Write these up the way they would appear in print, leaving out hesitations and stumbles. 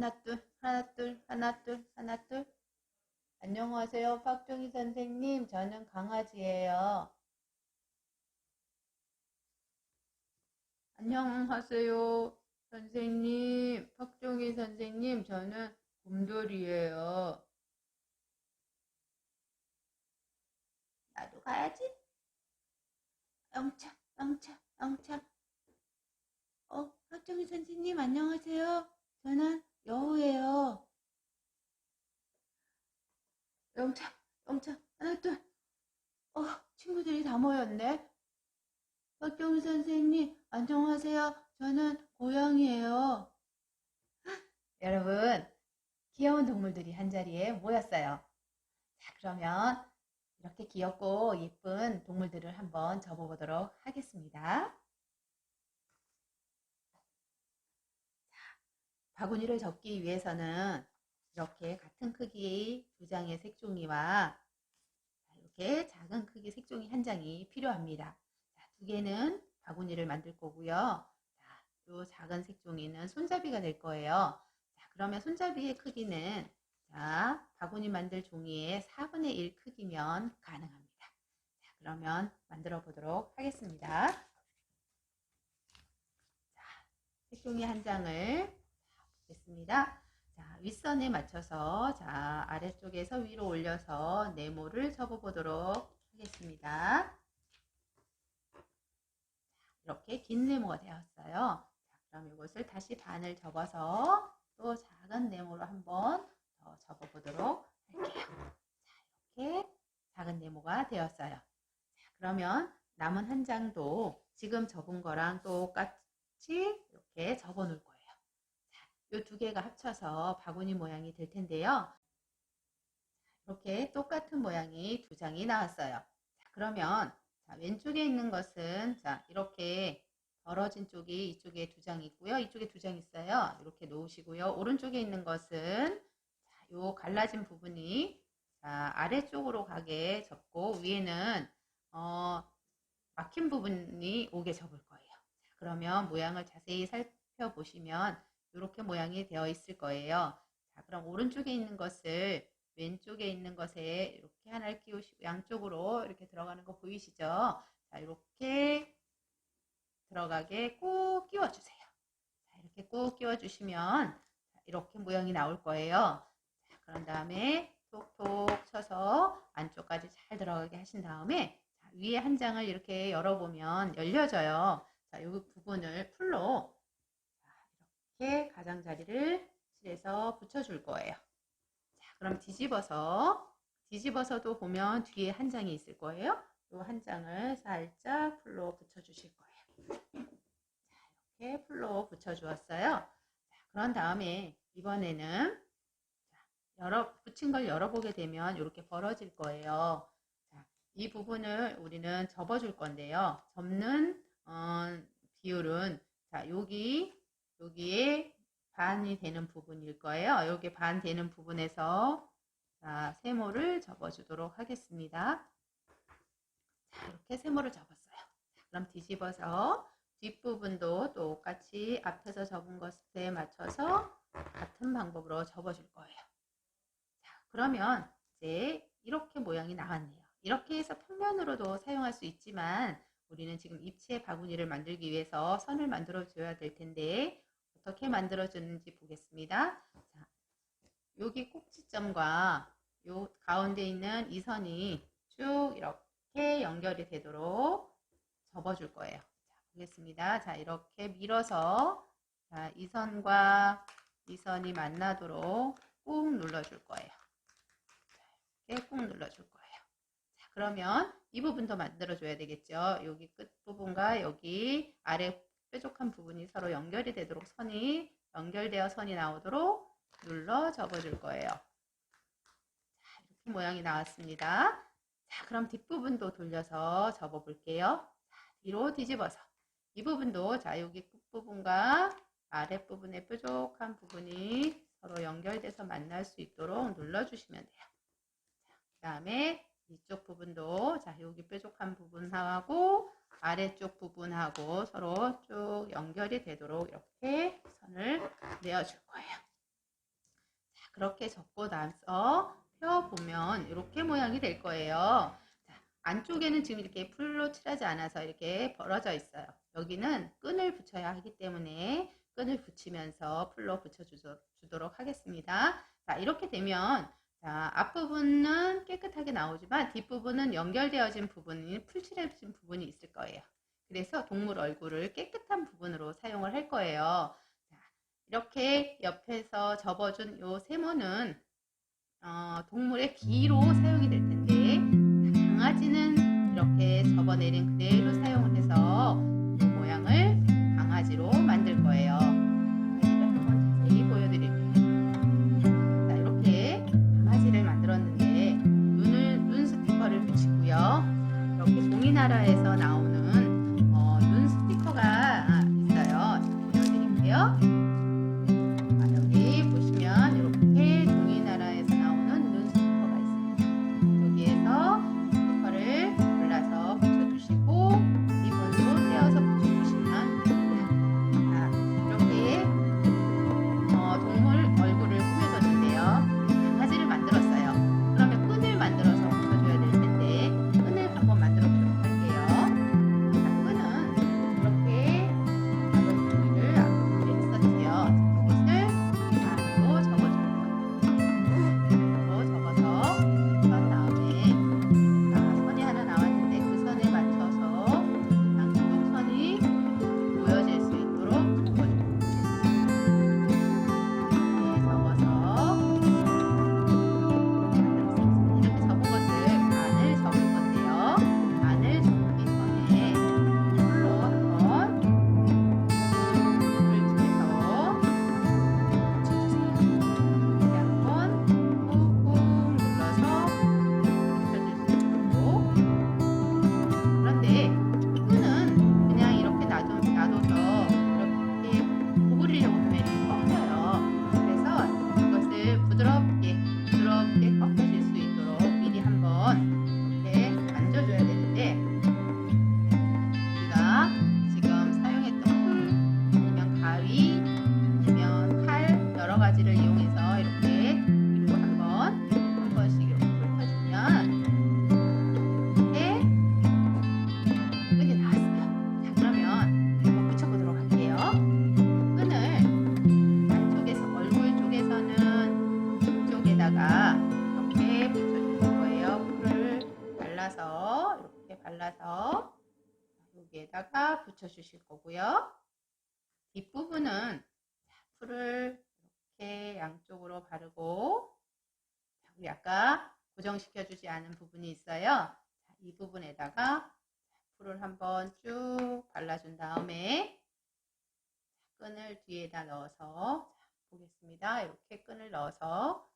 하나, 둘, 하나, 둘, 하나, 둘, 하나, 둘. 안녕하세요, 박종희 선생님. 저는 강아지예요. 안녕하세요, 선생님. 박종희 선생님. 저는 곰돌이에요. 나도 가야지. 영차, 영차, 영차. 박종희 선생님, 안녕하세요. 저는 여우예요. 영차, 영차, 하나, 둘. 친구들이 다 모였네. 박종희 선생님, 안녕하세요. 저는 고양이에요. 여러분, 귀여운 동물들이 한자리에 모였어요. 자, 그러면 이렇게 귀엽고 예쁜 동물들을 한번 접어보도록 하겠습니다. 바구니를 접기 위해서는 이렇게 같은 크기의 두 장의 색종이와 이렇게 작은 크기 색종이 한 장이 필요합니다. 자, 두 개는 바구니를 만들 거고요. 자, 이 작은 색종이는 손잡이가 될 거예요. 자, 그러면 손잡이의 크기는 자, 바구니 만들 종이의 4분의 1 크기면 가능합니다. 자, 그러면 만들어 보도록 하겠습니다. 자, 색종이 한 장을 보겠습니다. 자, 윗선에 맞춰서 자, 아래쪽에서 위로 올려서 네모를 접어 보도록 하겠습니다. 자, 이렇게 긴 네모가 되었어요. 자, 그럼 이것을 다시 반을 접어서 또 작은 네모로 한번 더 접어 보도록 할게요. 자, 이렇게 작은 네모가 되었어요. 자, 그러면 남은 한 장도 지금 접은 거랑 똑같이 이렇게 접어 놓을 거예요. 이 두 개가 합쳐서 바구니 모양이 될 텐데요. 이렇게 똑같은 모양이 두 장이 나왔어요. 자, 그러면 자, 왼쪽에 있는 것은 자, 이렇게 벌어진 쪽이 이쪽에 두 장 있고요. 이쪽에 두 장 있어요. 이렇게 놓으시고요. 오른쪽에 있는 것은 자, 요 갈라진 부분이 자, 아래쪽으로 가게 접고 위에는 막힌 부분이 오게 접을 거예요. 자, 그러면 모양을 자세히 살펴보시면 이렇게 모양이 되어 있을 거예요. 자, 그럼 오른쪽에 있는 것을 왼쪽에 있는 것에 이렇게 하나를 끼우시고 양쪽으로 이렇게 들어가는 거 보이시죠? 자, 이렇게 들어가게 꾹 끼워주세요. 자, 이렇게 꾹 끼워주시면 이렇게 모양이 나올 거예요. 자, 그런 다음에 톡톡 쳐서 안쪽까지 잘 들어가게 하신 다음에 자, 위에 한 장을 이렇게 열어보면 열려져요. 자, 이 부분을 풀로 이렇게 가장자리를 칠해서 붙여줄 거예요. 자, 그럼 뒤집어서도 보면 뒤에 한 장이 있을 거예요. 이 한 장을 살짝 풀로 붙여주실 거예요. 자, 이렇게 풀로 붙여주었어요. 자, 그런 다음에 이번에는 붙인 걸 열어보게 되면 이렇게 벌어질 거예요. 자, 이 부분을 우리는 접어줄 건데요. 접는 비율은 자, 여기에 반이 되는 부분일 거예요. 여기 반 되는 부분에서 자, 세모를 접어주도록 하겠습니다. 자, 이렇게 세모를 접었어요. 자, 그럼 뒤집어서 뒷부분도 똑같이 앞에서 접은 것에 맞춰서 같은 방법으로 접어줄 거예요. 자, 그러면 이제 이렇게 모양이 나왔네요. 이렇게 해서 평면으로도 사용할 수 있지만 우리는 지금 입체 바구니를 만들기 위해서 선을 만들어 줘야 될 텐데 어떻게 만들어 주는지 보겠습니다. 자, 여기 꼭지점과 요 가운데 있는 이 선이 쭉 이렇게 연결이 되도록 접어줄 거예요. 자, 보겠습니다. 자, 이렇게 밀어서 자, 이 선과 이 선이 만나도록 꾹 눌러줄 거예요. 자, 이렇게 꾹 눌러줄 거예요. 자, 그러면 이 부분도 만들어 줘야 되겠죠. 여기 끝부분과 여기 아래 뾰족한 부분이 서로 연결이 되도록 선이 연결되어 선이 나오도록 눌러 접어줄 거예요. 자, 이렇게 모양이 나왔습니다. 자, 그럼 뒷부분도 돌려서 접어 볼게요. 자, 뒤로 뒤집어서 이 부분도 자, 여기 끝부분과 아랫부분의 뾰족한 부분이 서로 연결돼서 만날 수 있도록 눌러주시면 돼요. 자, 그 다음에 이쪽 부분도 자, 여기 뾰족한 부분하고 아래쪽 부분하고 서로 쭉 연결이 되도록 이렇게 선을 내어줄 거예요. 그렇게 접고 나서 펴보면 이렇게 모양이 될 거예요. 자, 안쪽에는 지금 이렇게 풀로 칠하지 않아서 이렇게 벌어져 있어요. 여기는 끈을 붙여야 하기 때문에 끈을 붙이면서 풀로 붙여주도록 하겠습니다. 자, 이렇게 되면 자, 앞부분은 깨끗하게 나오지만 뒷부분은 연결되어진 부분이 풀칠해진 부분이 있을 거예요. 그래서 동물 얼굴을 깨끗한 부분으로 사용을 할 거예요. 자, 이렇게 옆에서 접어준 요 세모는 동물의 귀로 사용이 될 텐데 강아지는 이렇게 접어내린 그대로 사용을 해서 이 모양을 강아지로 만들 거예요. 강아지를 한번 자세히 보여드릴게요. 자, 이렇게 강아지를 만들었는데 눈 스티커를 붙이고요. 이렇게 종이나라에서 나오는 눈 스티커가 있어요. 보여드릴게요. 여기 보시면 이렇게 종이나라에서 나오는 눈 스티커가 있습니다. 여기에서 스티커를 골라서 붙여주시고 리본으로 떼어서 붙여주시면 됩니다. 자, 이렇게 동물 얼굴을 꾸며줬는데요. 강아지를 만들었어요. 그러면 끈을 만들어서 붙여줘야 될 텐데 끈을 한번 만들어 보도록 할게요. 자, 끈은 이렇게 작은 종이를 앞에 준비했었지요. 이것을 안으로 접어줄 거예요. 안으로 접어서 선 다음에 선이 하나 나왔는데 그 선에 맞춰서 양쪽 선이 보여질 수 있도록 접어주고 접어서 이렇게 접은 것을 반을 접을 건데요. 반을 접기 전에 풀로 한번 물을 주면서 붙여주세요. 이렇게 한번 꾹꾹 눌러서 붙여줄 수 있고 그런데 끈은 그냥 이렇게 놔둬서 이렇게 구부리려고 하면 이렇게 꺾여요. 그래서 이것을 부드럽게 꺾여질 수 있도록 미리 한번 이렇게 만져줘야 되는데 우리가 지금 사용했던 풀 아니면 가위 아니면 칼 여러 가지를 이용해서 이렇게 위로 한 번씩 이렇게 훑어주면 이렇게 끈이 나왔어요. 자, 그러면 한번 붙여보도록 할게요. 끈을 안쪽에서 얼굴 쪽에서는 이쪽에다가 이렇게 붙여주실 거예요. 풀을 발라서 이렇게 발라서 여기에다가 붙여주실 거고요. 뒷부분은 풀을 이렇게 양쪽으로 바르고 우리 아까 고정시켜주지 않은 부분이 있어요. 자, 이 부분에다가 풀을 한번 쭉 발라준 다음에 끈을 뒤에다 넣어서 보겠습니다. 이렇게 끈을 넣어서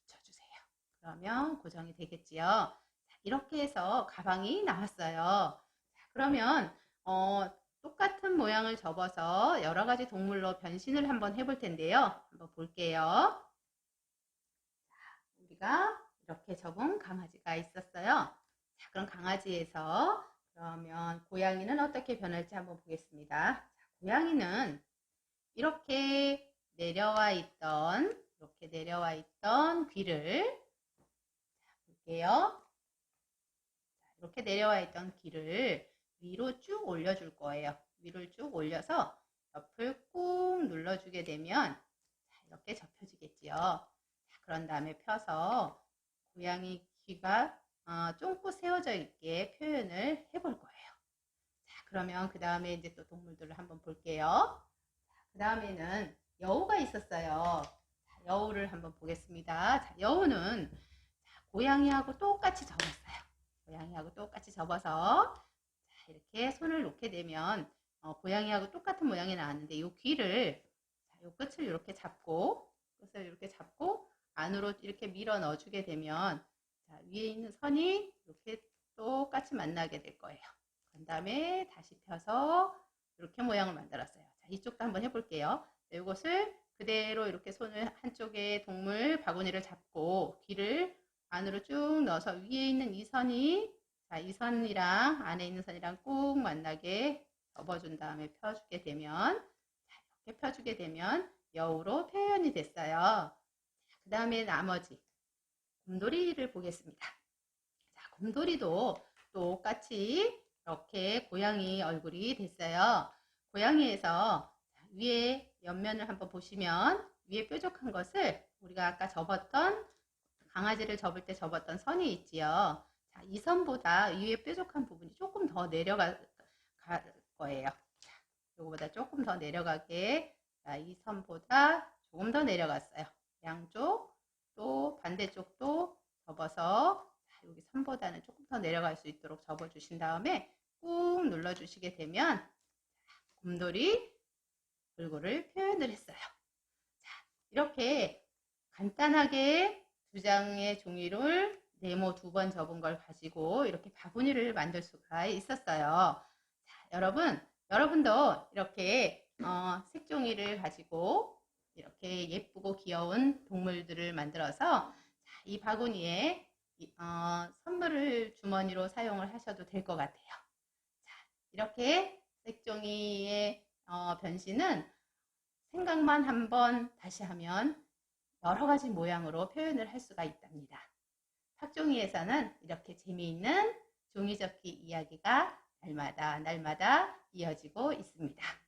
붙여주세요. 그러면 고정이 되겠지요. 자, 이렇게 해서 가방이 나왔어요. 자, 그러면 똑같은 모양을 접어서 여러 가지 동물로 변신을 한번 해볼 텐데요. 한번 볼게요. 자, 우리가 이렇게 접은 강아지가 있었어요. 자, 그럼 강아지에서 그러면 고양이는 어떻게 변할지 한번 보겠습니다. 자, 고양이는 이렇게 내려와 있던 귀를 볼게요. 이렇게 내려와 있던 귀를 위로 쭉 올려줄 거예요. 위로 쭉 올려서 옆을 꾹 눌러주게 되면 이렇게 접혀지겠지요. 자, 그런 다음에 펴서 고양이 귀가 쫑긋 세워져 있게 표현을 해볼 거예요. 자, 그러면 그 다음에 이제 또 동물들을 한번 볼게요. 그 다음에는 여우가 있었어요. 자, 여우를 한번 보겠습니다. 자, 여우는 고양이하고 똑같이 접었어요. 고양이하고 똑같이 접어서 자, 이렇게 손을 놓게 되면 고양이하고 똑같은 모양이 나왔는데 이 귀를 이 끝을 이렇게 잡고 안으로 이렇게 밀어 넣어주게 되면 자, 위에 있는 선이 이렇게 똑같이 만나게 될 거예요. 그 다음에 다시 펴서 이렇게 모양을 만들었어요. 자, 이쪽도 한번 해볼게요. 이것을 그대로 이렇게 손을 한쪽에 동물 바구니를 잡고 귀를 안으로 쭉 넣어서 위에 있는 이 선이 자, 이 선이랑 안에 있는 선이랑 꾹 만나게 접어준 다음에 펴주게 되면 자, 이렇게 펴주게 되면 여우로 표현이 됐어요. 자, 그 다음에 나머지 곰돌이를 보겠습니다. 자, 곰돌이도 똑같이 이렇게 고양이 얼굴이 됐어요. 고양이에서 위에 옆면을 한번 보시면 위에 뾰족한 것을 우리가 아까 접었던 강아지를 접을 때 접었던 선이 있지요. 자, 이 선보다 위에 뾰족한 부분이 조금 더 내려갈 거예요. 자, 요거보다 조금 더 내려가게. 자, 이 선보다 조금 더 내려갔어요. 양쪽 또 반대쪽도 접어서 자, 여기 선보다는 조금 더 내려갈 수 있도록 접어 주신 다음에 꾹 눌러 주시게 되면 자, 곰돌이 얼굴을 표현을 했어요. 자, 이렇게 간단하게 2장의 종이를 네모 2번 접은 걸 가지고 이렇게 바구니를 만들 수가 있었어요. 자, 여러분도 이렇게 색종이를 가지고 이렇게 예쁘고 귀여운 동물들을 만들어서 자, 이 바구니에 선물을 주머니로 사용을 하셔도 될 것 같아요. 자, 이렇게 색종이의 변신은 생각만 한번 다시 하면 여러 가지 모양으로 표현을 할 수가 있답니다. 탁종이에서는 이렇게 재미있는 종이접기 이야기가 날마다 이어지고 있습니다.